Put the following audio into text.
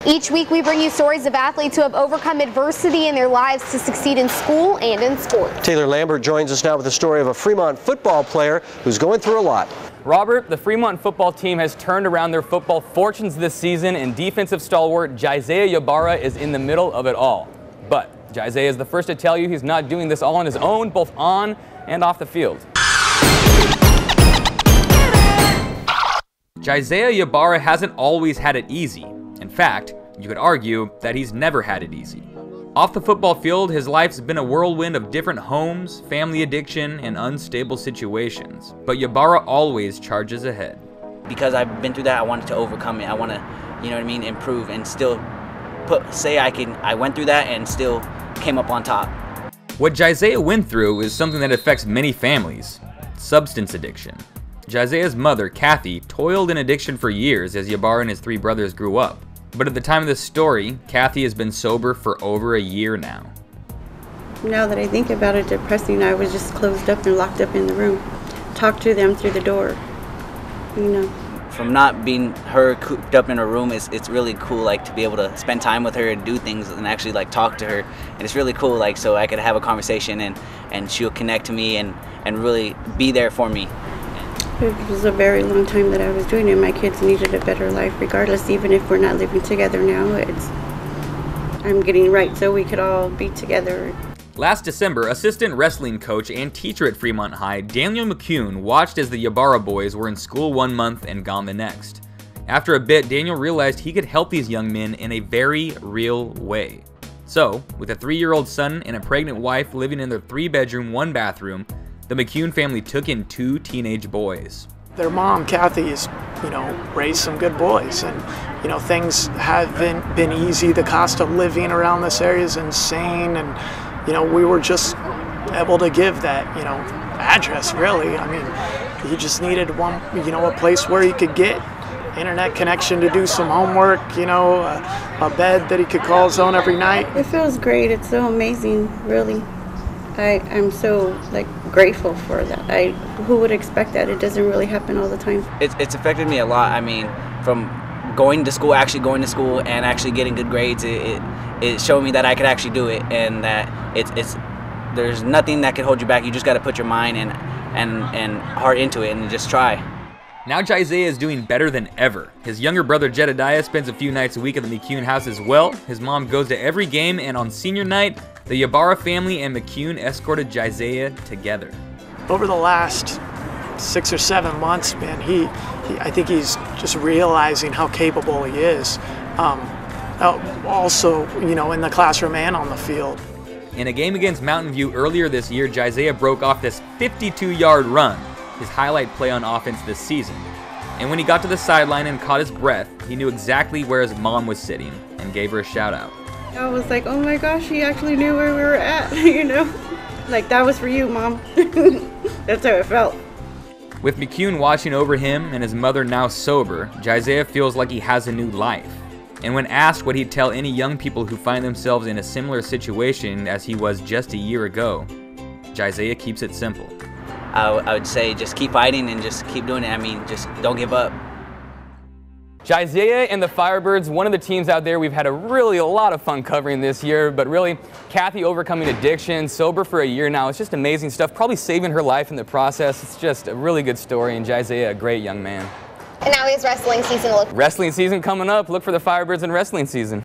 Each week we bring you stories of athletes who have overcome adversity in their lives to succeed in school and in sports. Taylor Lambert joins us now with the story of a Fremont football player who's going through a lot. Robert, the Fremont football team has turned around their football fortunes this season, and defensive stalwart Jisaiah Ybarra is in the middle of it all. But Jisaiah is the first to tell you he's not doing this all on his own, both on and off the field. Jisaiah Ybarra hasn't always had it easy. In fact, you could argue that he's never had it easy. Off the football field, his life's been a whirlwind of different homes, family addiction, and unstable situations. But Ybarra always charges ahead. Because I've been through that, I wanted to overcome it. I want to, improve and still I went through that and still came up on top. What Jisaiah went through is something that affects many families: substance addiction. Jisaiah's mother, Kathy, toiled in addiction for years as Ybarra and his 3 brothers grew up. But at the time of this story, Kathy has been sober for over a year now. Now that I think about it, depressing, I was just closed up and locked up in the room. Talk to them through the door, From not being her cooped up in her room, it's really cool, to be able to spend time with her and do things and actually, talk to her. And it's really cool, so I could have a conversation and she'll connect to me and really be there for me. It was a very long time that I was doing it. My kids needed a better life regardless, even if we're not living together now. I'm getting right so we could all be together. Last December, assistant wrestling coach and teacher at Fremont High, Daniel McCune, watched as the Ybarra boys were in school one month and gone the next. After a bit, Daniel realized he could help these young men in a very real way. So, with a 3-year-old son and a pregnant wife living in their 3-bedroom, 1-bathroom, the McCune family took in 2 teenage boys. Their mom, Kathy, has, raised some good boys, and, things haven't been easy. The cost of living around this area is insane, and, we were just able to give that, address, really. I mean, he just needed one, a place where he could get internet connection to do some homework, a bed that he could call his own every night. It feels great. It's so amazing, really. I'm so grateful for that. Who would expect that? It doesn't really happen all the time. It's affected me a lot. I mean, from going to school, actually going to school and actually getting good grades, it showed me that I could actually do it, and that there's nothing that can hold you back. You just got to put your mind and heart into it and just try. Now Jisaiah is doing better than ever. His younger brother Jedediah spends a few nights a week at the McCune house as well. His mom goes to every game, and on senior night, the Ybarra family and McCune escorted Jisaiah together. Over the last 6 or 7 months, man, I think he's just realizing how capable he is. Also, in the classroom and on the field. In a game against Mountain View earlier this year, Jisaiah broke off this 52-yard run, his highlight play on offense this season. And when he got to the sideline and caught his breath, he knew exactly where his mom was sitting and gave her a shout out. I was like, oh my gosh, he actually knew where we were at, that was for you, Mom. That's how it felt. With McCune watching over him and his mother now sober, Jisaiah feels like he has a new life. And when asked what he'd tell any young people who find themselves in a similar situation as he was just a year ago, Jisaiah keeps it simple. I would say just keep fighting and just keep doing it. I mean, just don't give up. Jisaiah and the Firebirds, one of the teams out there we've had a lot of fun covering this year, but really, Kathy overcoming addiction, sober for a year now. It's just amazing stuff, probably saving her life in the process. It's just a really good story, and Jisaiah, a great young man. And now he has wrestling season to look. Wrestling season coming up. Look for the Firebirds in wrestling season.